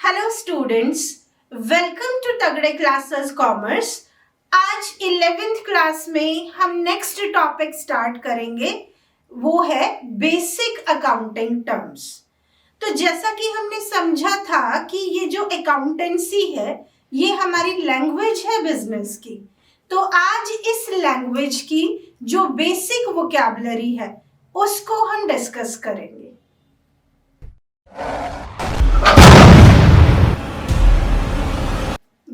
Hello students, welcome to तगड़े classes commerce. आज 11th class में हम नेक्स्ट टॉपिक स्टार्ट करेंगे, वो है बेसिक अकाउंटिंग टर्म्स। तो जैसा कि हमने समझा था कि ये जो अकाउंटेंसी है ये हमारी लैंग्वेज है बिजनेस की। तो आज इस लैंग्वेज की जो बेसिक वोकैबुलरी है उसको हम डिस्कस करेंगे।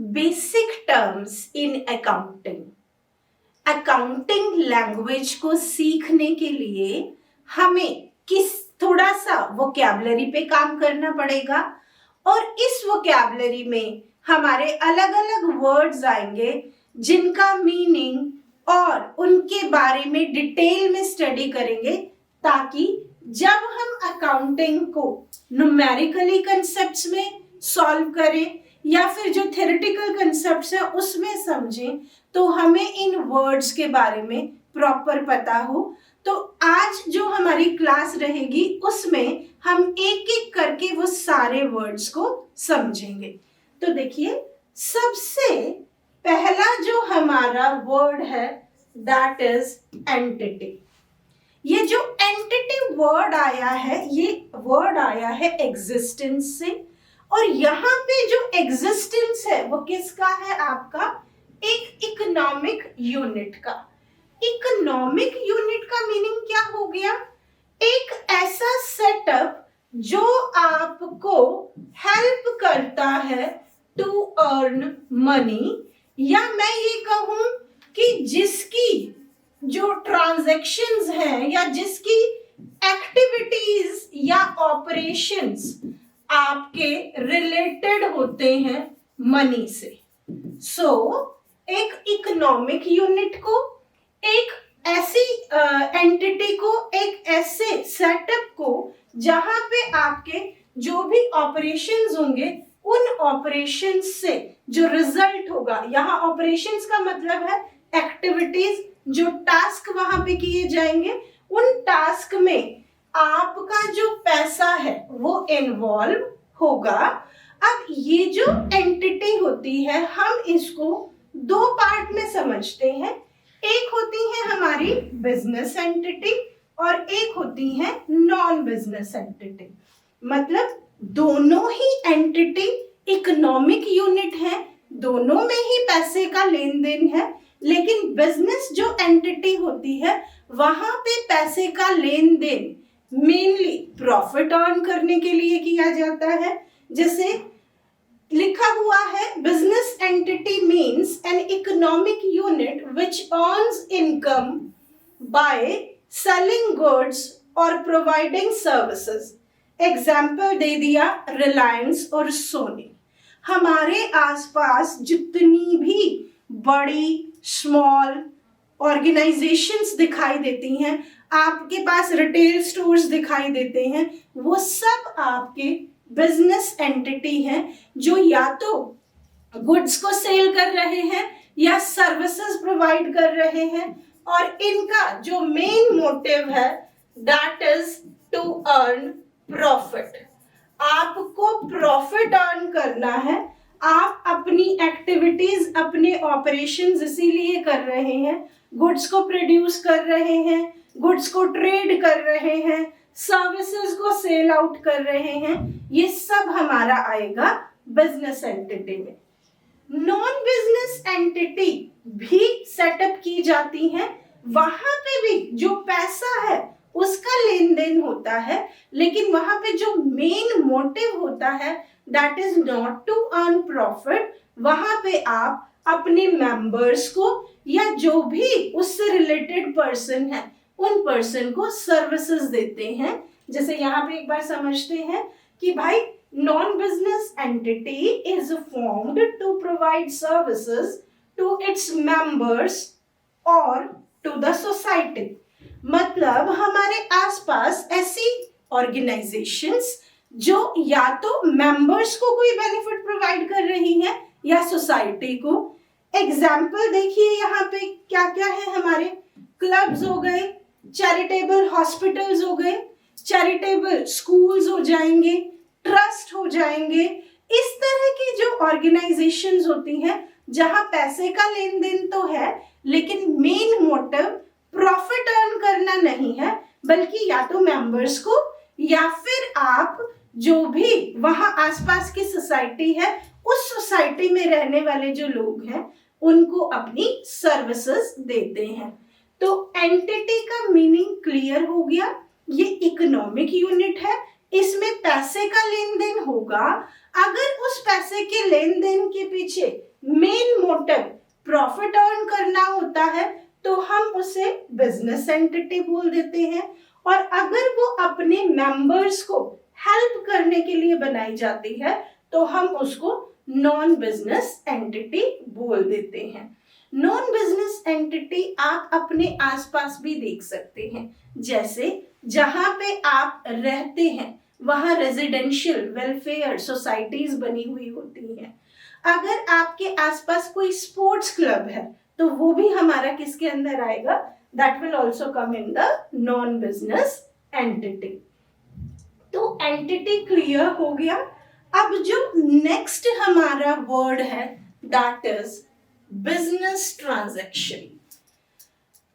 Basic terms in accounting. Accounting language को सीखने के लिए हमें थोड़ा सा वोकैबुलरी पे काम करना पड़ेगा और इस वोकैबुलरी में हमारे अलग अलग वर्ड्स आएंगे जिनका मीनिंग और उनके बारे में डिटेल में स्टडी करेंगे, ताकि जब हम अकाउंटिंग को न्यूमेरिकली कंसेप्ट्स में सॉल्व करें या फिर जो थ्योरेटिकल कंसेप्ट्स है उसमें समझें तो हमें इन वर्ड्स के बारे में प्रॉपर पता हो। तो आज जो हमारी क्लास रहेगी उसमें हम एक एक करके वो सारे वर्ड्स को समझेंगे। तो देखिए, सबसे पहला जो हमारा वर्ड है दैट इज एंटिटी। ये जो एंटिटी वर्ड आया है, ये वर्ड आया है एग्जिस्टेंस से, और यहाँ पे जो एग्जिस्टेंस है वो किसका है? आपका एक इकोनॉमिक यूनिट का। इकोनॉमिक यूनिट का मीनिंग क्या हो गया? एक ऐसा सेटअप जो आपको हेल्प करता है टू अर्न मनी, या मैं ये कहूं कि जिसकी जो ट्रांजैक्शंस हैं या जिसकी एक्टिविटीज या ऑपरेशंस आपके रिलेटेड होते हैं मनी से। एक इकोनॉमिक यूनिट को, एक ऐसी एंटिटी को, एक ऐसे सेटअप को जहां पे आपके जो भी ऑपरेशंस होंगे उन ऑपरेशंस से जो रिजल्ट होगा, यहाँ ऑपरेशंस का मतलब है एक्टिविटीज, जो टास्क वहां पे किए जाएंगे, उन टास्क में आपका जो पैसा है वो इन्वॉल्व होगा। अब ये जो एंटिटी होती है हम इसको दो पार्ट में समझते हैं। एक होती है हमारी बिजनेस एंटिटी और एक होती है नॉन बिजनेस एंटिटी। मतलब दोनों ही एंटिटी इकोनॉमिक यूनिट है, दोनों में ही पैसे का लेन देन है, लेकिन बिजनेस जो एंटिटी होती है वहां पे पैसे का लेन देन मेनली प्रॉफिट अर्न करने के लिए किया जाता है। जैसे लिखा हुआ है, business entity means an economic unit which earns income by selling goods और प्रोवाइडिंग सर्विसेज। एग्जाम्पल दे दिया रिलायंस और सोनी। हमारे आसपास जितनी भी बड़ी स्मॉल ऑर्गेनाइजेशंस दिखाई देती हैं, आपके पास रिटेल स्टोर्स दिखाई देते हैं, वो सब आपके बिजनेस एंटिटी हैं जो या तो गुड्स को सेल कर रहे हैं या सर्विसेज प्रोवाइड कर रहे हैं, और इनका जो मेन मोटिव है that is to earn profit. आपको प्रॉफिट अर्न करना है, आप अपनी एक्टिविटीज, अपने ऑपरेशंस इसीलिए कर रहे हैं, गुड्स को प्रोड्यूस कर रहे हैं, गुड्स को ट्रेड कर रहे हैं, सर्विसेज को सेल आउट कर रहे हैं, ये सब हमारा आएगा बिजनेस एंटिटी में। नॉन बिजनेस एंटिटी भी सेटअप की जाती है, वहां पे भी जो पैसा है उसका लेन देन होता है, लेकिन वहां पे जो मेन मोटिव होता है that is not to earn profit. वहां पे आप अपने मेंबर्स को या जो भी उससे रिलेटेड पर्सन है उन पर्सन को सर्विसेज देते हैं। जैसे यहाँ पे एक बार समझते हैं कि भाई non business entity is formed to provide services to its members और टू द सोसाइटी। मतलब हमारे आसपास ऐसी ऑर्गेनाइजेशंस जो या तो मेंबर्स को कोई बेनिफिट प्रोवाइड कर रही है या सोसाइटी को। एग्जाम्पल देखिए यहाँ पे क्या क्या है हमारे, क्लब्स हो गए, चैरिटेबल हॉस्पिटल्स हो गए, चैरिटेबल स्कूल्स हो जाएंगे, ट्रस्ट हो जाएंगे, इस तरह की जो ऑर्गेनाइजेशंस होती हैं जहां पैसे का लेन देन तो है लेकिन मेन मोटिव प्रॉफिट अर्न करना नहीं है, बल्कि या तो मेंबर्स को या फिर आप जो भी वहां आसपास की सोसाइटी है उस सोसाइटी में रहने वाले जो लोग हैं उनको अपनी सर्विसेज देते हैं। तो एंटिटी का मीनिंग क्लियर हो गया। ये इकोनॉमिक यूनिट है, इसमें पैसे का लेन देन होगा। अगर उस पैसे के लेन देन के पीछे मेन मोटिव प्रॉफिट अर्न करना होता है तो हम उसे बिजनेस एंटिटी बोल देते हैं, और अगर वो अपने मेंबर्स को हेल्प करने के लिए बनाई जाती है तो हम उसको नॉन बिजनेस एंटिटी बोल देते हैं। नॉन बिजनेस एंटिटी आप अपने आसपास भी देख सकते हैं, जैसे जहां पे आप रहते हैं वहां रेजिडेंशियल वेलफेयर सोसाइटीज बनी हुई होती हैं। अगर आपके आसपास कोई स्पोर्ट्स क्लब है तो वो भी हमारा किसके अंदर आएगा, that will also come in the non business entity. तो एंटिटी क्लियर हो गया। अब जो नेक्स्ट हमारा वर्ड है दैट इज बिजनेस ट्रांजैक्शन।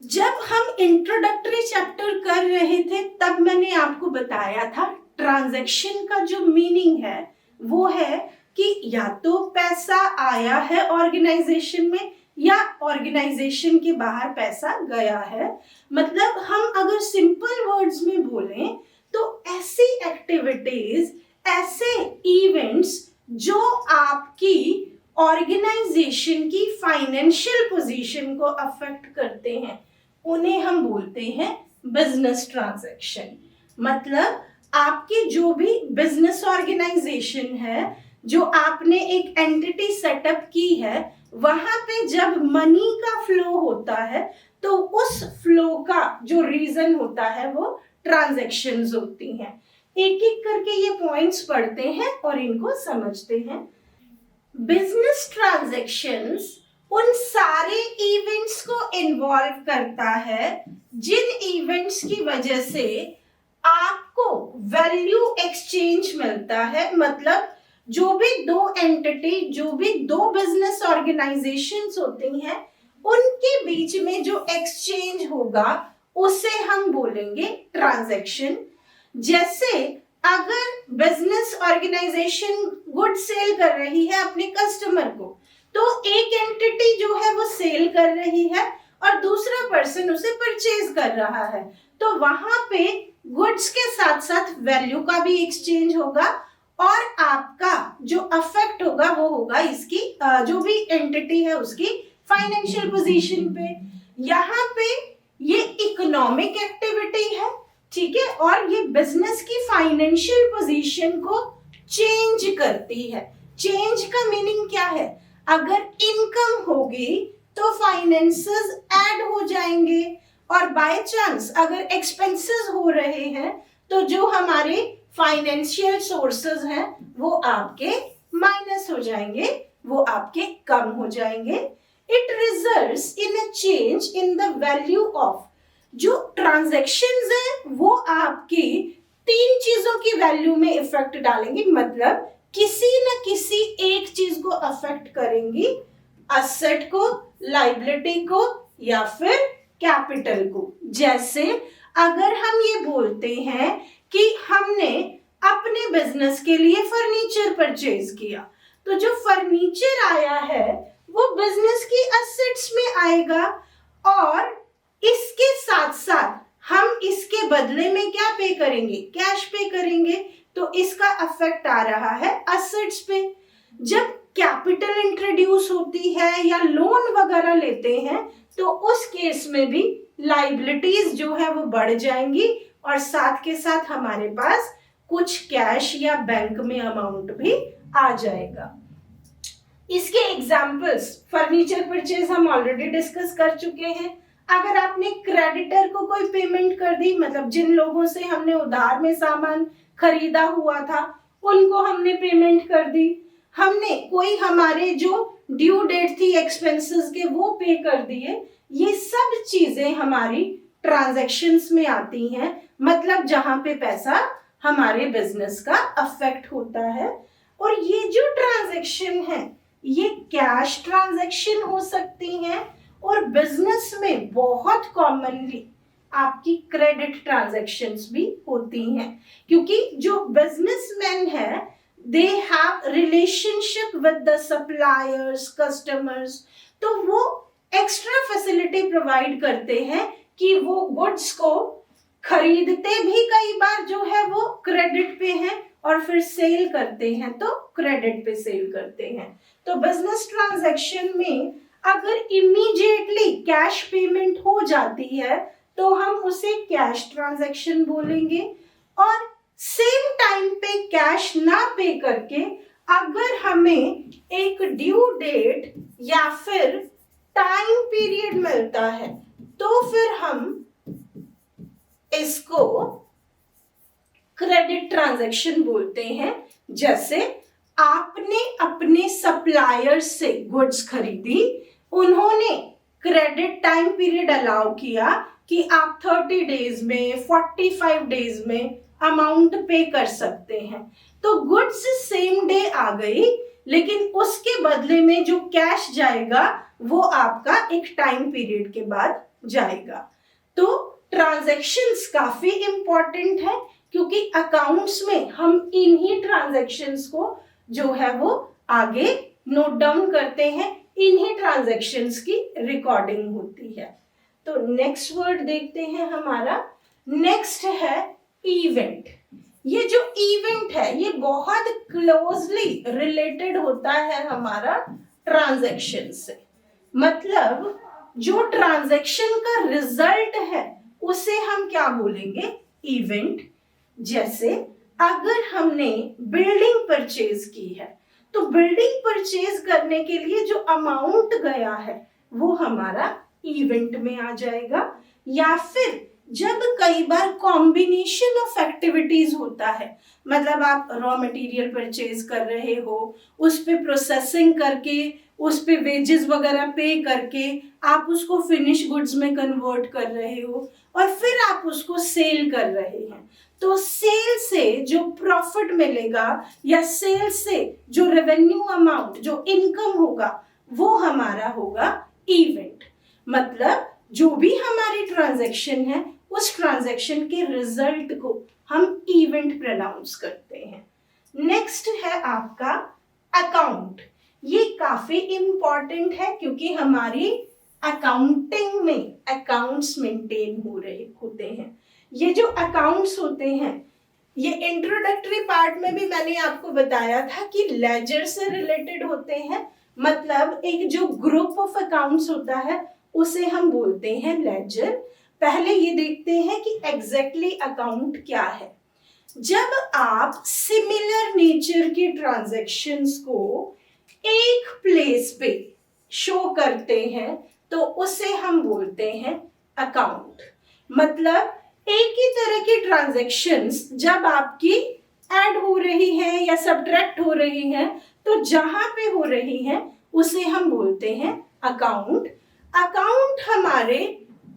जब हम इंट्रोडक्टरी चैप्टर कर रहे थे तब मैंने आपको बताया था ट्रांजैक्शन का जो मीनिंग है वो है कि या तो पैसा आया है ऑर्गेनाइजेशन में या ऑर्गेनाइजेशन के बाहर पैसा गया है। मतलब हम अगर सिंपल वर्ड्स में बोलें तो ऐसी एक्टिविटीज, ऐसे इवेंट्स जो आपकी ऑर्गेनाइजेशन की फाइनेंशियल पोजीशन को अफेक्ट करते हैं उन्हें हम बोलते हैं बिजनेस ट्रांजैक्शन। मतलब आपकी जो भी बिजनेस ऑर्गेनाइजेशन है, जो आपने एक एंटिटी सेटअप की है, वहां पे जब मनी का फ्लो होता है तो उस फ्लो का जो रीजन होता है वो ट्रांजैक्शंस होती हैं। एक एक करके ये पॉइंट्स पढ़ते हैं और इनको समझते हैं। बिजनेस ट्रांजैक्शंस उन सारे इवेंट्स को इन्वॉल्व करता है जिन इवेंट्स की वजह से आपको वैल्यू एक्सचेंज मिलता है। मतलब जो भी दो एंटिटी, जो भी दो बिजनेस ऑर्गेनाइजेशंस होती हैं उनके बीच में जो एक्सचेंज होगा उसे हम बोलेंगे ट्रांजैक्शन। जैसे अगर बिजनेस ऑर्गेनाइजेशन गुड सेल कर रही है अपने कस्टमर को, तो एक एंटिटी जो है वो सेल कर रही है और दूसरा पर्सन उसे परचेज कर रहा है, तो वहां पे गुड्स के साथ साथ वैल्यू का भी एक्सचेंज होगा और आपका जो अफेक्ट होगा वो होगा इसकी जो भी एंटिटी है उसकी फाइनेंशियल पोजीशन पे। यहाँ पे ये इकोनॉमिक एक्टिविटी है, ठीक है, और ये बिजनेस की फाइनेंशियल पोजीशन को चेंज करती है। चेंज का मीनिंग क्या है, अगर इनकम होगी तो फाइनेंसेस ऐड हो जाएंगे, और बाय चांस अगर एक्सपेंसेस हो रहे हैं तो जो हमारे फाइनेंशियल सोर्सेज हैं वो आपके माइनस हो जाएंगे, वो आपके कम हो जाएंगे। It results in a change in the value of, जो ट्रांजैक्शंस हैं वो आपकी तीन चीजों की वैल्यू में इफेक्ट डालेंगी। मतलब किसी न किसी एक चीज को अफेक्ट करेंगी, असेट को, लायबिलिटी को या फिर कैपिटल को। जैसे अगर हम ये बोलते हैं कि हमने अपने बिजनेस के लिए फर्नीचर परचेज किया, तो जो फर्नीचर आया है वो बिजनेस की असेट्स में आएगा और इसके साथ साथ हम इसके बदले में क्या पे करेंगे, कैश पे करेंगे, तो इसका अफेक्ट आ रहा है असेट्स पे। जब कैपिटल इंट्रोड्यूस होती है या लोन वगैरह लेते हैं तो उस केस में भी लायबिलिटीज जो है वो बढ़ जाएंगी और साथ के साथ हमारे पास कुछ कैश या बैंक में अमाउंट भी आ जाएगा। इसके एग्जाम्पल्स फर्नीचर परचेज हम ऑलरेडी डिस्कस कर चुके हैं। अगर आपने क्रेडिटर को कोई पेमेंट कर दी, मतलब जिन लोगों से हमने उधार में सामान खरीदा हुआ था उनको हमने पेमेंट कर दी, हमने कोई हमारे जो ड्यू डेट थी एक्सपेंसेस के वो पे कर दिए, ये सब चीजें हमारी ट्रांजैक्शंस में आती हैं। मतलब जहां पे पैसा हमारे बिजनेस का अफेक्ट होता है। और ये जो ट्रांजैक्शन है ये कैश ट्रांजैक्शन हो सकती हैं और बिजनेस में बहुत कॉमनली आपकी क्रेडिट ट्रांजैक्शंस भी होती हैं, क्योंकि जो बिजनेसमैन है they have relationship with the suppliers, customers, तो वो एक्स्ट्रा फैसिलिटी प्रोवाइड करते हैं कि वो गुड्स को खरीदते भी कई बार जो है वो क्रेडिट पे हैं और फिर सेल करते हैं तो क्रेडिट पे सेल करते हैं। तो बिजनेस ट्रांजैक्शन में अगर इमीडिएटली कैश पेमेंट हो जाती है तो हम उसे कैश ट्रांजैक्शन बोलेंगे, और सेम टाइम पे कैश ना पे करके अगर हमें एक ड्यू डेट या फिर टाइम पीरियड मिलता है तो फिर हम इसको क्रेडिट ट्रांजैक्शन बोलते हैं। जैसे आपने अपने सप्लायर से गुड्स खरीदी, उन्होंने क्रेडिट टाइम पीरियड अलाउ किया कि आप 30 डेज में, 45 डेज में अमाउंट पे कर सकते हैं, तो गुड्स सेम डे आ गई, लेकिन उसके बदले में जो कैश जाएगा वो आपका एक टाइम पीरियड के बाद जाएगा। तो ट्रांजैक्शंस काफी इंपॉर्टेंट है, क्योंकि अकाउंट्स में हम इन्हीं ट्रांजैक्शंस को जो है वो आगे नोट डाउन करते हैं, इन्हीं ट्रांजैक्शंस की रिकॉर्डिंग होती है। तो नेक्स्ट वर्ड देखते हैं हमारा, नेक्स्ट है इवेंट। ये जो इवेंट है ये बहुत क्लोजली रिलेटेड होता है हमारा ट्रांजैक्शन से। मतलब जो ट्रांजैक्शन का रिजल्ट है उसे हम क्या बोलेंगे, इवेंट। जैसे अगर हमने बिल्डिंग परचेज की है तो बिल्डिंग परचेज करने के लिए जो अमाउंट गया है वो हमारा इवेंट में आ जाएगा। या फिर जब कई बार कॉम्बिनेशन ऑफ एक्टिविटीज होता है, मतलब आप रॉ मटेरियल परचेज कर रहे हो, उस पे प्रोसेसिंग करके उस पे वेजेस वगैरह पे करके आप उसको फिनिश गुड्स में कन्वर्ट कर रहे हो और फिर आप उसको सेल कर रहे हैं, तो सेल से जो प्रॉफिट मिलेगा या सेल से जो रेवेन्यू अमाउंट, जो इनकम होगा, वो हमारा होगा इवेंट। मतलब जो भी हमारी ट्रांजैक्शन है उस ट्रांजैक्शन के रिजल्ट को हम इवेंट प्रोनाउंस करते हैं। नेक्स्ट है आपका अकाउंट। ये काफी इंपॉर्टेंट है क्योंकि हमारी अकाउंटिंग में अकाउंट्स मेंटेन हो रहे होते हैं। ये जो अकाउंट्स होते हैं, ये इंट्रोडक्टरी पार्ट में भी मैंने आपको बताया था कि लेजर से रिलेटेड होते हैं। मतलब एक जो ग्रुप ऑफ अकाउंट्स होता है उसे हम बोलते हैं लेजर। पहले ये देखते हैं कि एग्जैक्टली अकाउंट क्या है। जब आप सिमिलर नेचर की ट्रांजैक्शंस को एक प्लेस पे शो करते हैं तो उसे हम बोलते हैं अकाउंट। मतलब एक ही तरह की ट्रांजैक्शंस जब आपकी ऐड हो रही है या सब्ट्रैक्ट हो रही है तो जहां पे हो रही है उसे हम बोलते हैं अकाउंट। अकाउंट हमारे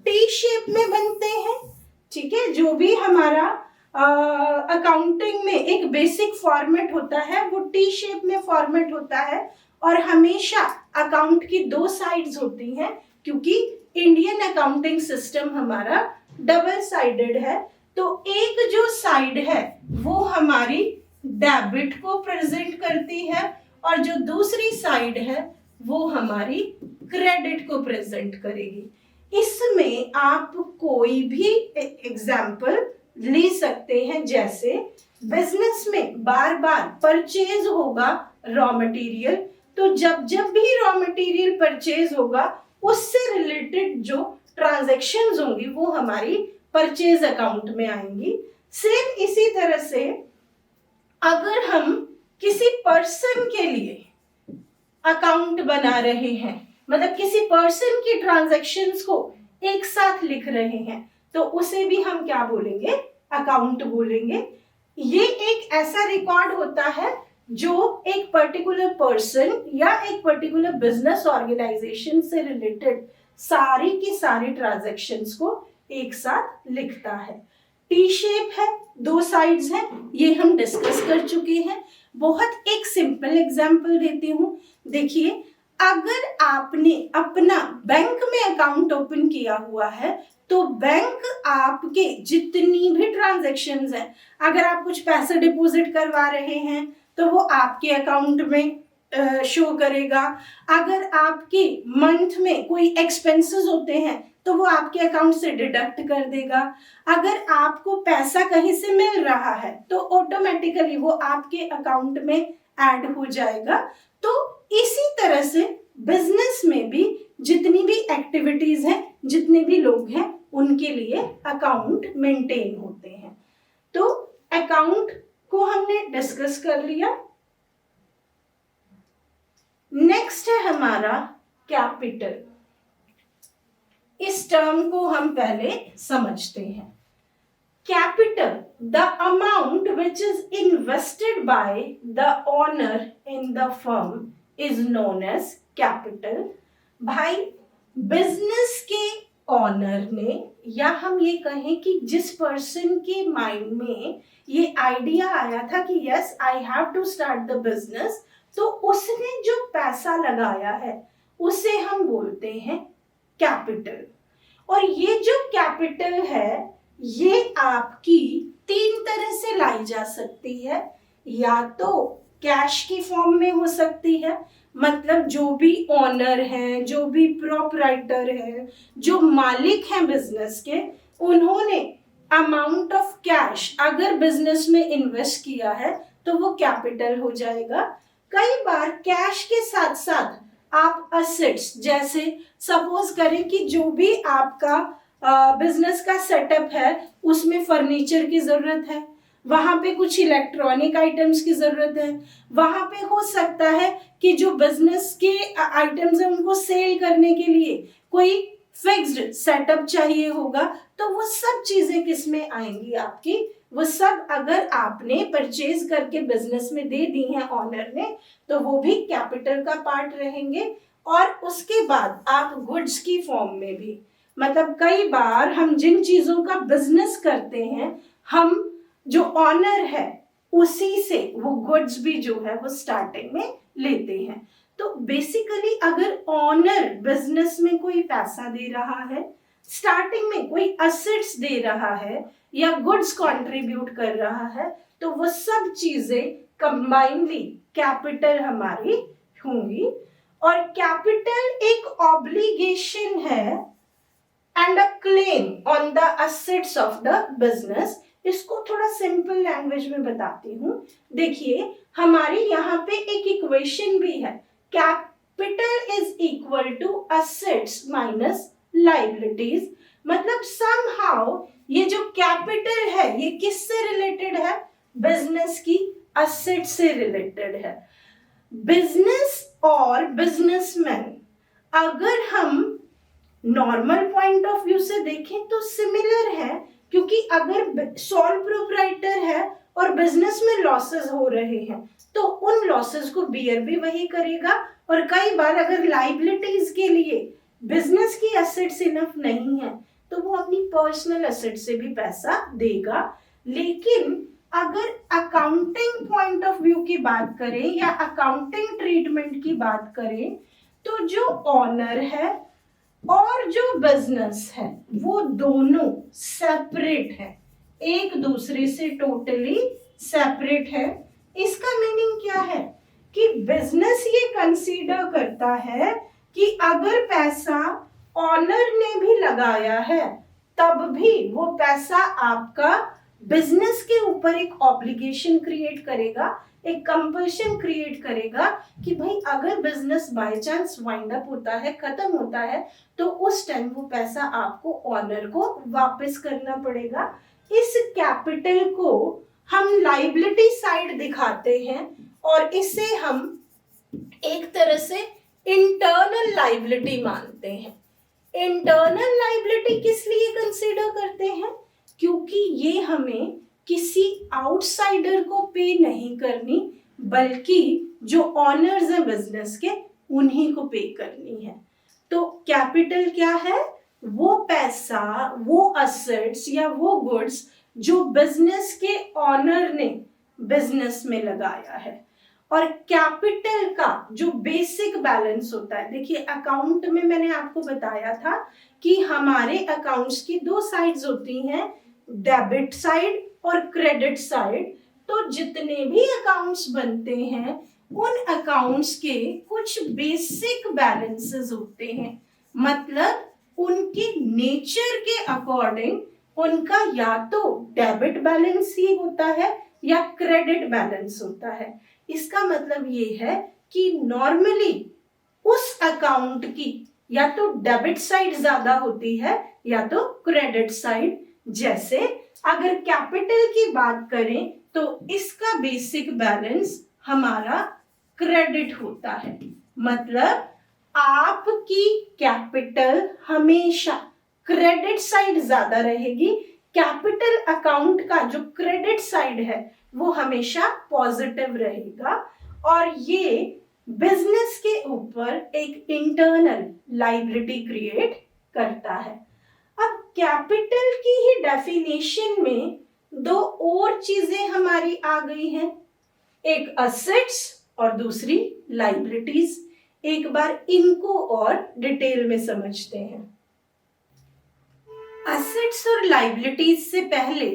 टी शेप में बनते हैं, ठीक है। जो भी हमारा अकाउंटिंग में एक बेसिक फॉर्मेट होता है वो टी शेप में फॉर्मेट होता है, और हमेशा अकाउंट की दो साइड्स होती हैं क्योंकि इंडियन अकाउंटिंग सिस्टम हमारा डबल साइडेड है। तो एक जो साइड है वो हमारी डेबिट को प्रेजेंट करती है और जो दूसरी साइड है वो हमारी क्रेडिट को प्रेजेंट करेगी। इसमें आप कोई भी एग्जाम्पल ले सकते हैं। जैसे बिजनेस में बार बार परचेज होगा रॉ मटेरियल, तो जब जब भी रॉ मटेरियल परचेज होगा उससे रिलेटेड जो ट्रांजैक्शंस होंगी वो हमारी परचेज अकाउंट में आएंगी। सेम इसी तरह से अगर हम किसी पर्सन के लिए अकाउंट बना रहे हैं, मतलब किसी पर्सन की ट्रांजैक्शंस को एक साथ लिख रहे हैं, तो उसे भी हम क्या बोलेंगे, अकाउंट बोलेंगे। ये एक ऐसा रिकॉर्ड होता है जो एक पर्टिकुलर पर्सन या एक पर्टिकुलर बिजनेस ऑर्गेनाइजेशन से रिलेटेड सारी की सारी ट्रांजैक्शंस को एक साथ लिखता है। टी शेप है, दो साइड्स हैं, ये हम डिस्कस कर चुके हैं। बहुत एक सिंपल एग्जाम्पल देती हूँ। देखिए, अगर आपने अपना बैंक में अकाउंट ओपन किया हुआ है तो बैंक आपके जितनी भी ट्रांजैक्शंस हैं, अगर आप कुछ पैसे डिपॉजिट करवा रहे हैं तो वो आपके अकाउंट में शो करेगा। अगर आपके मंथ में कोई एक्सपेंसेस होते हैं तो वो आपके अकाउंट से डिडक्ट कर देगा। अगर आपको पैसा कहीं से मिल रहा है तो ऑटोमेटिकली वो आपके अकाउंट में ऐड हो जाएगा। तो इसी तरह से बिजनेस में भी जितनी भी एक्टिविटीज हैं, जितने भी लोग हैं, उनके लिए अकाउंट मेंटेन होते हैं। तो अकाउंट को हमने डिस्कस कर लिया। नेक्स्ट है हमारा कैपिटल। इस टर्म को हम पहले समझते हैं। Capital, the amount which is invested by the owner in the firm is known as capital. भाई, बिजनेस के ओनर ने, या हम ये कहें कि जिस पर्सन के माइंड में ये आइडिया आया था कि yes I have to start the business, तो उसने जो पैसा लगाया है उसे हम बोलते हैं कैपिटल। और ये जो कैपिटल है ये आपकी 3 तरह से लाई जा सकती है। या तो कैश की फॉर्म में हो सकती है, मतलब जो भी ओनर हैं, जो भी प्रोपराइटर हैं, जो मालिक हैं बिजनेस के, उन्होंने अमाउंट ऑफ कैश अगर बिजनेस में इन्वेस्ट किया है तो वो कैपिटल हो जाएगा। कई बार कैश के साथ साथ आप असेट्स, जैसे सपोज करें कि जो भी आपका बिजनेस का सेटअप है उसमें फर्नीचर की जरूरत है, वहां पे कुछ इलेक्ट्रॉनिक आइटम्स की जरूरत है, वहां पे हो सकता है कि जो बिजनेस के आइटम्स हैं उनको सेल करने के लिए कोई फिक्स्ड सेटअप चाहिए होगा, तो वो सब चीजें किस में आएंगी आपकी? वो सब अगर आपने परचेज करके बिजनेस में दे दी हैं ओनर ने, तो वो भी कैपिटल का पार्ट रहेंगे। और उसके बाद आप गुड्स की फॉर्म में भी, मतलब कई बार हम जिन चीजों का बिजनेस करते हैं, हम जो ऑनर है उसी से वो गुड्स भी जो है वो स्टार्टिंग में लेते हैं। तो बेसिकली अगर ऑनर बिजनेस में कोई पैसा दे रहा है, स्टार्टिंग में कोई असेट्स दे रहा है या गुड्स कंट्रीब्यूट कर रहा है, तो वो सब चीजें कंबाइनली कैपिटल हमारी होंगी। और कैपिटल एक ऑब्लिगेशन है and a claim on the assets of the business. इसको थोड़ा सिंपल लैंग्वेज में बताती हूँ। देखिए, हमारे यहाँ पे एक इक्वेशन भी है, capital is equal to assets minus liabilities. मतलब समहाउ ये जो कैपिटल है ये किससे रिलेटेड है? बिजनेस की असेट से रिलेटेड है। बिजनेस और बिजनेसमैन, अगर हम नॉर्मल पॉइंट ऑफ व्यू से देखें तो सिमिलर है, क्योंकि अगर सोल प्रोप्राइटर है और बिजनेस में लॉसेस हो रहे हैं तो उन लॉसेस को बियर भी वही करेगा। और कई बार अगर लाइबिलिटीज के लिए बिजनेस की एसेट्स इनफ नहीं है तो वो अपनी पर्सनल एसेट से भी पैसा देगा। लेकिन अगर अकाउंटिंग पॉइंट ऑफ व्यू की बात करें या अकाउंटिंग ट्रीटमेंट की बात करें, तो जो ऑनर है और जो बिजनेस है वो दोनों सेपरेट है, एक दूसरे से टोटली सेपरेट है। इसका मीनिंग क्या है कि बिजनेस ये कंसीडर करता है कि अगर पैसा ऑनर ने भी लगाया है तब भी वो पैसा आपका बिजनेस के ऊपर एक ऑब्लिगेशन क्रिएट करेगा, एक कंपल्शन क्रिएट करेगा कि भाई अगर business by chance wind up होता है, खत्म होता है, तो उस टाइम वो पैसा आपको ऑनर को वापस करना पड़ेगा। इस कैपिटल को हम लायबिलिटी साइड दिखाते हैं और इसे हम एक तरह से इंटरनल लायबिलिटी मानते हैं। इंटरनल लायबिलिटी किस लिए कंसीडर करते हैं? क्योंकि ये हमें किसी आउटसाइडर को पे नहीं करनी, बल्कि जो ऑनर्स हैं बिजनेस के उन्हीं को पे करनी है। तो कैपिटल क्या है? वो पैसा, वो असेट्स या वो गुड्स जो बिजनेस के ऑनर ने बिजनेस में लगाया है। और कैपिटल का जो बेसिक बैलेंस होता है, देखिए अकाउंट में मैंने आपको बताया था कि हमारे अकाउंट्स की दो साइड्स होती हैं, डेबिट साइड और क्रेडिट साइड। तो जितने भी अकाउंट्स बनते हैं उन अकाउंट्स के कुछ बेसिक बैलेंसेस होते हैं, मतलब उनके नेचर के अकॉर्डिंग उनका या तो डेबिट बैलेंस ही होता है या क्रेडिट बैलेंस होता है। इसका मतलब ये है कि नॉर्मली उस अकाउंट की या तो डेबिट साइड ज्यादा होती है या तो क्रेडिट साइड। जैसे अगर कैपिटल की बात करें तो इसका बेसिक बैलेंस हमारा क्रेडिट होता है, मतलब आपकी कैपिटल हमेशा क्रेडिट साइड ज्यादा रहेगी। कैपिटल अकाउंट का जो क्रेडिट साइड है वो हमेशा पॉजिटिव रहेगा और ये बिजनेस के ऊपर एक इंटरनल लायबिलिटी क्रिएट करता है। अब कैपिटल की ही डेफिनेशन में दो और चीजें हमारी आ गई हैं, एक असेट्स और दूसरी लायबिलिटीज। एक बार इनको और डिटेल में समझते हैं। असेट्स और लायबिलिटीज से पहले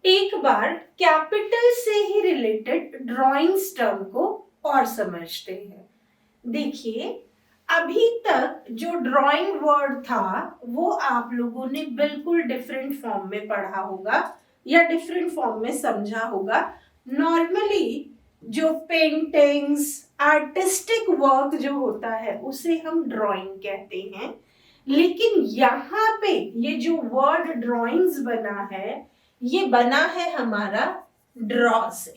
एक बार कैपिटल से ही रिलेटेड ड्राइंग्स टर्म को और समझते हैं। देखिए अभी तक जो ड्राइंग वर्ड था वो आप लोगों ने बिल्कुल डिफरेंट फॉर्म में पढ़ा होगा या डिफरेंट फॉर्म में समझा होगा। नॉर्मली जो पेंटिंग्स आर्टिस्टिक वर्क जो होता है उसे हम ड्राइंग कहते हैं, लेकिन यहाँ पे ये जो वर्ड ड्राइंग्स बना है ये बना है हमारा ड्रॉ से।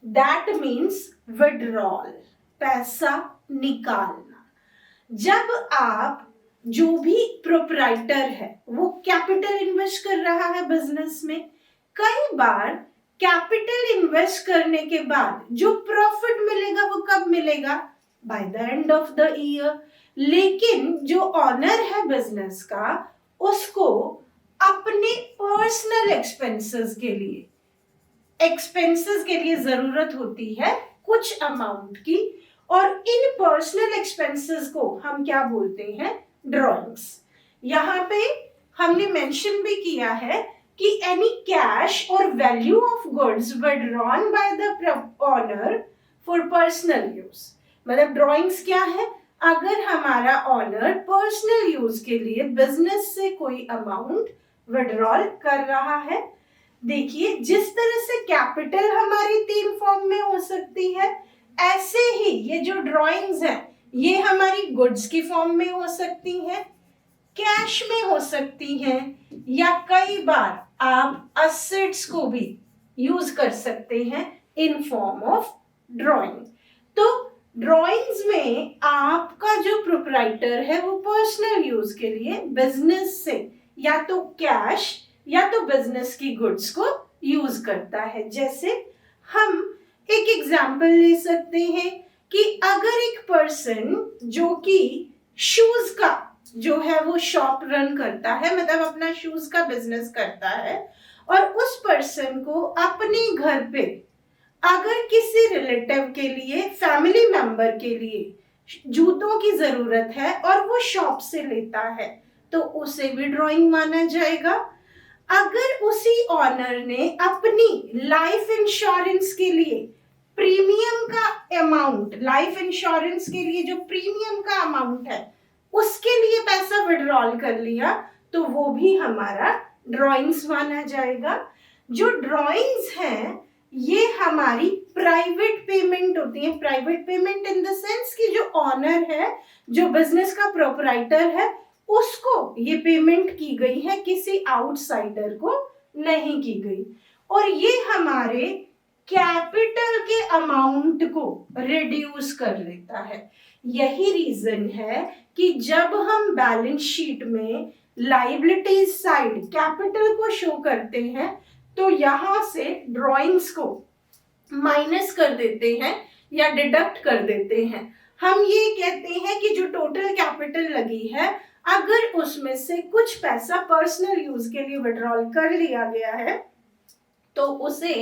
दैट मीन्स विड्रॉल, पैसा निकालना। जब आप जो भी प्रोप्राइटर है वो कैपिटल इन्वेस्ट कर रहा है बिजनेस में, कई बार कैपिटल इन्वेस्ट करने के बाद जो प्रॉफिट मिलेगा वो कब मिलेगा? By the end of the year. लेकिन जो ऑनर है बिजनेस का उसको अपने पर्सनल एक्सपेंसेस के लिए जरूरत होती है कुछ अमाउंट की, और इन पर्सनल एक्सपेंसेस को हम क्या बोलते हैं? ड्रॉइंग्स। यहाँ पे हमने मेंशन भी किया है कि एनी कैश और value of goods withdrawn by the owner for personal use। मतलब ड्रॉइंग्स क्या है? अगर हमारा ऑनर पर्सनल यूज के लिए बिजनेस से कोई अमाउंट विड्रॉल कर रहा है। देखिए जिस तरह से कैपिटल हमारी तीन फॉर्म में हो सकती है, ऐसे ही ये जो ड्रॉइंग्स है ये हमारी गुड्स की फॉर्म में हो सकती हैं, कैश में हो सकती हैं, या कई बार आप असेट्स को भी यूज कर सकते हैं इन फॉर्म ऑफ ड्रॉइंग। तो ड्रॉइंग्स में आपका जो प्रोप्राइटर है वो पर्सनल यूज के लिए बिजनेस से या तो कैश या तो बिजनेस की गुड्स को यूज करता है। जैसे हम एक एग्जाम्पल ले सकते हैं कि अगर एक पर्सन जो कि शूज का जो है वो शॉप रन करता है, मतलब अपना शूज का बिजनेस करता है, और उस पर्सन को अपने घर पे अगर किसी रिलेटिव के लिए, फैमिली मेंबर के लिए जूतों की जरूरत है और वो शॉप से लेता है तो उसे भी ड्राइंग माना जाएगा। अगर उसी ऑनर ने अपनी लाइफ इंश्योरेंस के लिए प्रीमियम का अमाउंट, लाइफ इंश्योरेंस के लिए जो प्रीमियम का अमाउंट है उसके लिए पैसा विड्रॉल कर लिया तो वो भी हमारा ड्राइंग्स माना जाएगा। जो ड्राइंग्स हैं ये हमारी प्राइवेट पेमेंट होती है। Private payment in the sense कि जो ऑनर है, जो बिजनेस का प्रोप्राइटर है, उसको ये पेमेंट की गई है, किसी आउटसाइडर को नहीं की गई। और ये हमारे कैपिटल के अमाउंट को रिड्यूस कर देता है। यही रीजन है कि जब हम बैलेंस शीट में लायबिलिटीज साइड कैपिटल को शो करते हैं तो यहां से ड्राइंग्स को माइनस कर देते हैं या डिडक्ट कर देते हैं। हम ये कहते हैं कि जो टोटल कैपिटल लगी है, अगर उसमें से कुछ पैसा पर्सनल यूज के लिए विड्रॉल कर लिया गया है तो उसे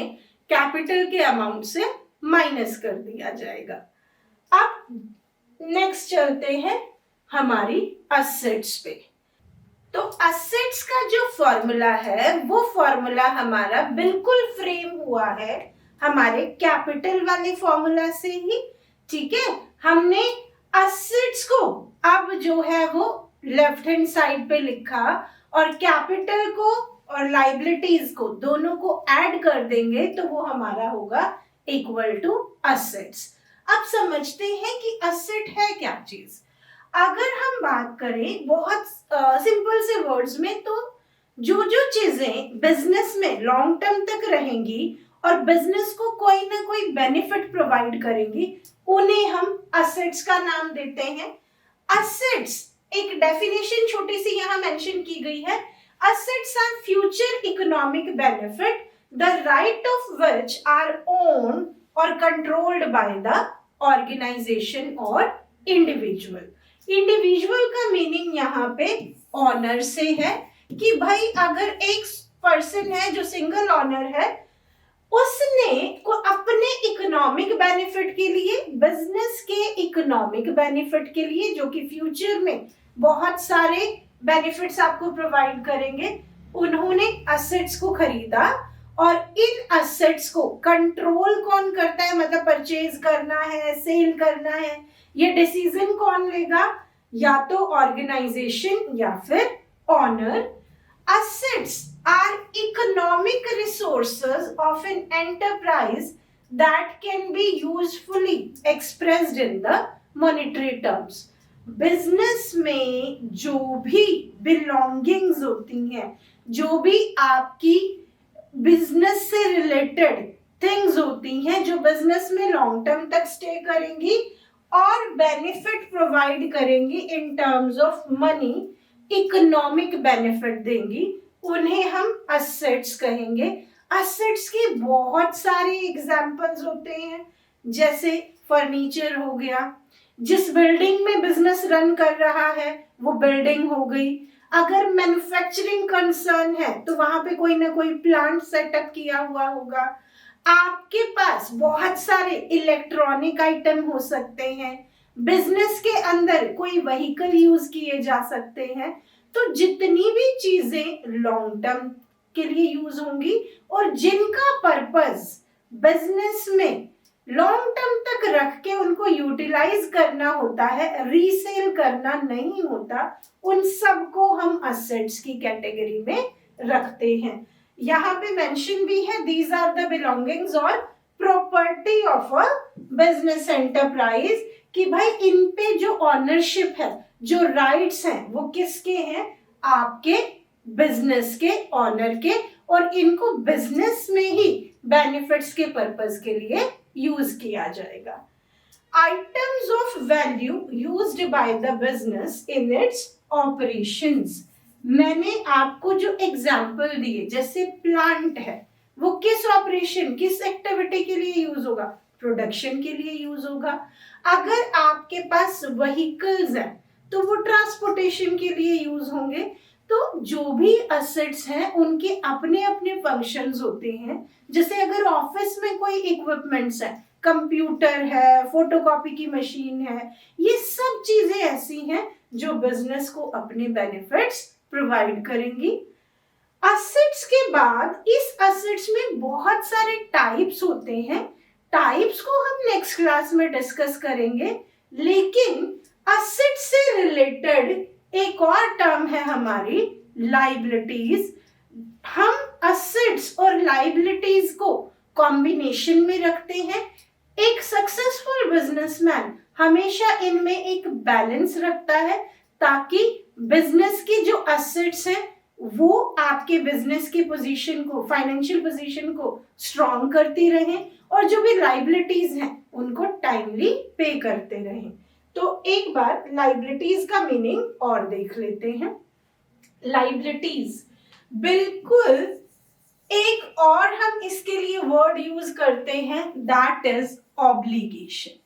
कैपिटल के अमाउंट से माइनस कर दिया जाएगा। अब नेक्स्ट चलते हैं हमारी असेट्स पे। तो असेट्स का जो फॉर्मूला है वो फॉर्मूला हमारा बिल्कुल फ्रेम हुआ है हमारे कैपिटल वाले फॉर्मूला से ही। ठीक है, हमने असेट्स को अब जो है वो लेफ्ट हैंड साइड पे लिखा और कैपिटल को और लाइबिलिटीज को दोनों को ऐड कर देंगे तो वो हमारा होगा इक्वल टू असेट्स। अब समझते हैं कि असेट है क्या चीज। अगर हम बात करें बहुत सिंपल से वर्ड्स में, तो जो जो चीजें बिजनेस में लॉन्ग टर्म तक रहेंगी और बिजनेस को कोई ना कोई बेनिफिट प्रोवाइड करेंगी उन्हें हम असेट्स का नाम देते हैं। असेट्स एक डेफिनेशन छोटी सी यहाँ मेंशन की गई है। Assets are future economic benefit the right of which are own or controlled by the organisation or individual. Individual का मीनिंग यहाँ पे ऑनर से है कि भाई अगर एक पर्सन है जो सिंगल ऑनर है, उसने को अपने इकोनॉमिक बेनिफिट के लिए, बिजनेस के इकोनॉमिक बेनिफिट के लिए जो कि फ्यूचर में बहुत सारे बेनिफिट्स आपको प्रोवाइड करेंगे, उन्होंने असेट्स को खरीदा और इन असेट्स को कंट्रोल कौन करता है, मतलब परचेज करना है, सेल करना है, ये डिसीजन कौन लेगा, या तो ऑर्गेनाइजेशन या फिर honour. Assets are economic resources of an enterprise that can be usefully expressed in the monetary terms. Business में जो भी बिलोंगिंग्स होती हैं, जो भी आपकी बिजनेस से रिलेटेड थिंग्स होती हैं जो बिजनेस में लॉन्ग टर्म तक स्टे करेंगी और बेनिफिट प्रोवाइड करेंगी in terms of money, economic benefit देंगी, उन्हें हम असेट्स कहेंगे। असेट्स के बहुत सारे एग्जाम्पल्स होते हैं, जैसे फर्नीचर हो गया, जिस बिल्डिंग में बिजनेस रन कर रहा है वो बिल्डिंग हो गई। अगर मैन्युफैक्चरिंग कंसर्न है तो वहां पे कोई ना कोई प्लांट सेटअप किया हुआ होगा। आपके पास बहुत सारे इलेक्ट्रॉनिक आइटम हो सकते हैं, बिजनेस के अंदर कोई व्हीकल यूज किए जा सकते हैं। तो जितनी भी चीजें लॉन्ग टर्म के लिए यूज होंगी और जिनका पर्पस बिजनेस में लॉन्ग टर्म तक रख के उनको यूटिलाइज करना होता है, रीसेल करना नहीं होता, उन सबको हम असेट्स की कैटेगरी में रखते हैं। यहाँ पे मेंशन भी है, दीज आर द बिलोंगिंग्स और property of a business enterprise, कि भाई इन पे जो ऑनरशिप है, जो राइट्स हैं, वो किसके हैं, आपके बिजनेस के ऑनर के, और इनको बिजनेस में ही बेनिफिट्स के पर्पस के लिए यूज किया जाएगा। Items of value used by the business in its operations. मैंने आपको जो एग्जाम्पल दिए, जैसे प्लांट है, वो किस ऑपरेशन, किस एक्टिविटी के लिए यूज होगा, प्रोडक्शन के लिए यूज होगा। अगर आपके पास व्हीकल्स हैं तो वो ट्रांसपोर्टेशन के लिए यूज होंगे। तो जो भी असेट्स हैं उनके अपने अपने फंक्शंस होते हैं। जैसे अगर ऑफिस में कोई इक्विपमेंट्स है, कंप्यूटर है, फोटोकॉपी की मशीन है, ये सब चीजें ऐसी हैं जो बिजनेस को अपने बेनिफिट्स प्रोवाइड करेंगी। असेट्स के बाद इस असेट्स में बहुत सारे टाइप्स होते हैं। टाइप्स को हम नेक्स्ट क्लास में डिस्कस करेंगे, लेकिन असेट से रिलेटेड एक और टर्म है हमारी लाइबिलिटीज। हम असेट्स और लाइबिलिटीज को कॉम्बिनेशन में रखते हैं। एक सक्सेसफुल बिजनेसमैन हमेशा इनमें एक बैलेंस रखता है ताकि बिजनेस की जो असेट्स हैं वो आपके बिजनेस की पोजीशन को, फाइनेंशियल पोजीशन को स्ट्रॉन्ग करती रहें, और जो भी लाइबिलिटीज हैं उनको टाइमली पे करते रहें। तो एक बार लाइबिलिटीज का मीनिंग और देख लेते हैं। लाइबिलिटीज बिल्कुल एक और हम इसके लिए वर्ड यूज करते हैं, दैट इज ऑब्लिगेशन।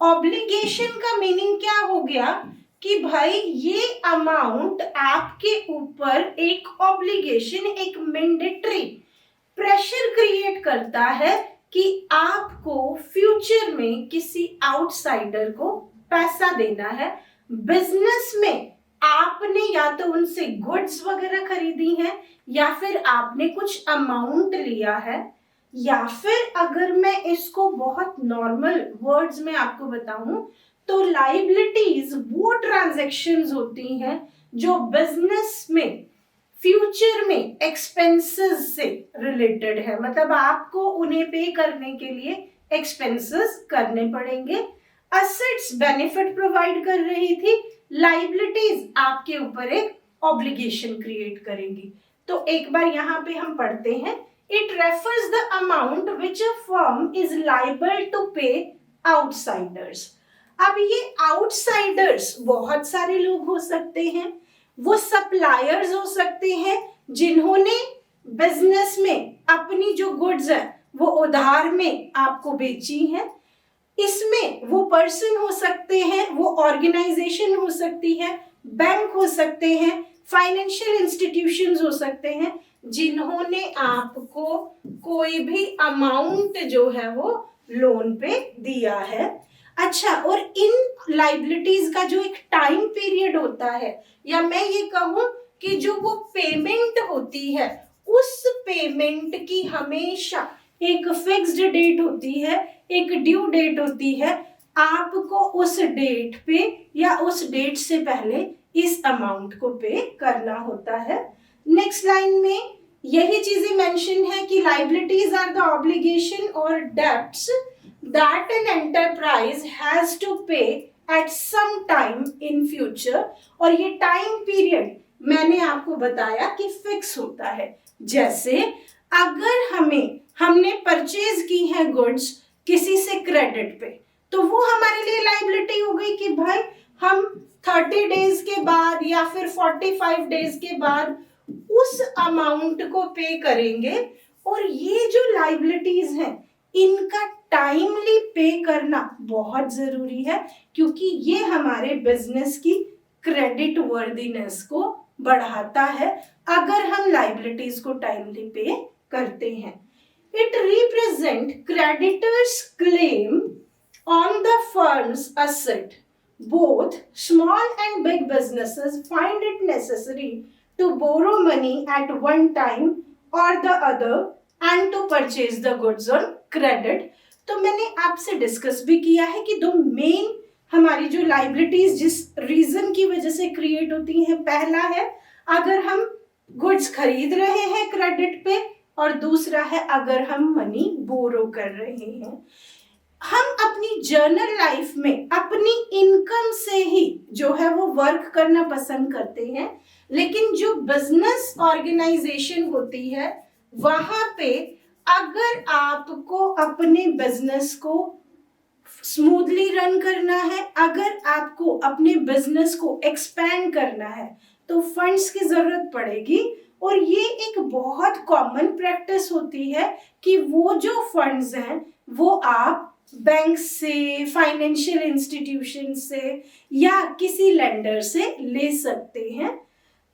ऑब्लिगेशन का मीनिंग क्या हो गया कि भाई ये अमाउंट आपके ऊपर एक ऑब्लिगेशन, एक मैंडेटरी प्रेशर क्रिएट करता है कि आपको फ्यूचर में किसी आउटसाइडर को पैसा देना है। बिजनेस में आपने या तो उनसे गुड्स वगैरह खरीदी हैं, या फिर आपने कुछ अमाउंट लिया है, या फिर अगर मैं इसको बहुत नॉर्मल वर्ड्स में आपको बताऊं तो लाइबिलिटीज वो ट्रांजैक्शंस होती हैं जो बिजनेस में फ्यूचर में एक्सपेंसेस से रिलेटेड है, मतलब आपको उन्हें पे करने के लिए एक्सपेंसेस करने पड़ेंगे। असेट्स बेनिफिट प्रोवाइड कर रही थी, लाइबिलिटीज आपके ऊपर एक ऑब्लिगेशन क्रिएट करेंगी। तो एक बार यहाँ पे हम पढ़ते हैं, it refers the amount which a firm is liable to pay outsiders. अब ये आउटसाइडर्स बहुत सारे लोग हो सकते हैं, वो सप्लायर्स हो सकते हैं जिन्होंने बिजनेस में अपनी जो गुड्स है वो उधार में आपको बेची है। इसमें वो पर्सन हो सकते हैं, वो ऑर्गेनाइजेशन हो सकती है, बैंक हो सकते हैं, फाइनेंशियल इंस्टीट्यूशंस हो सकते हैं जिन्होंने आपको कोई भी अमाउंट जो है वो लोन पे दिया है। अच्छा, और इन लाइबिलिटीज का जो एक टाइम पीरियड होता है, या मैं ये कहूं कि जो वो पेमेंट होती है, उस पेमेंट की हमेशा एक फिक्स्ड डेट होती है, एक ड्यू डेट होती है। आपको उस डेट पे या उस डेट से पहले इस अमाउंट को पे करना होता है। नेक्स्ट लाइन में यही चीजें मेंशन है कि लाइबिलिटीज आर द ऑब्लिगेशन और debts that an enterprise has to pay at some time in future। और ये टाइम पीरियड मैंने आपको बताया कि फिक्स होता है। जैसे अगर हमने परचेज की है गुड्स किसी से क्रेडिट पे, तो वो हमारे लिए लाइबिलिटी हो गई कि भाई हम 30 डेज के बाद या फिर 45 डेज के बाद उस अमाउंट को पे करेंगे। और ये जो लाइबिलिटीज हैं इनका टाइमली पे करना बहुत जरूरी है, क्योंकि ये हमारे बिजनेस की क्रेडिट वर्दीनेस को बढ़ाता है अगर हम लाइबिलिटीज को टाइमली पे करते हैं। It represent creditors claim on the firm's asset. Both small and big businesses find it necessary to borrow money at one time or the other end to purchase the goods on credit. तो मैंने आपसे discuss भी किया है कि दो main हमारी जो लाइबिलिटीज जिस रीजन की वजह से क्रिएट होती हैं, पहला है अगर हम गुड्स खरीद रहे हैं क्रेडिट पे, और दूसरा है अगर हम मनी बोरो कर रहे हैं। हम अपनी जर्नल लाइफ में अपनी इनकम से ही जो है वो वर्क करना पसंद करते हैं, लेकिन जो बिजनेस ऑर्गेनाइजेशन होती है वहां पे अगर आपको अपने बिजनेस को स्मूथली रन करना है, अगर आपको अपने बिजनेस को एक्सपैंड करना है, तो फंड्स की जरूरत पड़ेगी। और ये एक बहुत कॉमन प्रैक्टिस होती है कि वो जो फंड्स हैं वो आप बैंक से, फाइनेंशियल इंस्टीट्यूशन से या किसी लेंडर से ले सकते हैं।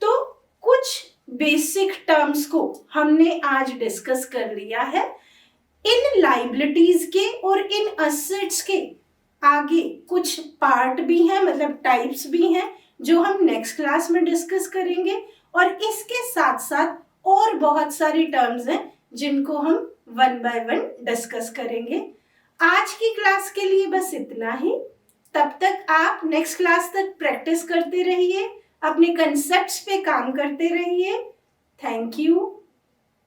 तो कुछ बेसिक टर्म्स को हमने आज डिस्कस कर लिया है। इन लाइबिलिटीज के और इन असेट्स के आगे कुछ पार्ट भी हैं, मतलब टाइप्स भी हैं, जो हम नेक्स्ट क्लास में डिस्कस करेंगे। और इसके साथ साथ और बहुत सारी टर्म्स हैं जिनको हम वन बाय वन डिस्कस करेंगे। आज की क्लास के लिए बस इतना ही। तब तक आप नेक्स्ट क्लास तक प्रैक्टिस करते रहिए, अपने कंसेप्ट्स पे काम करते रहिए। Thank you.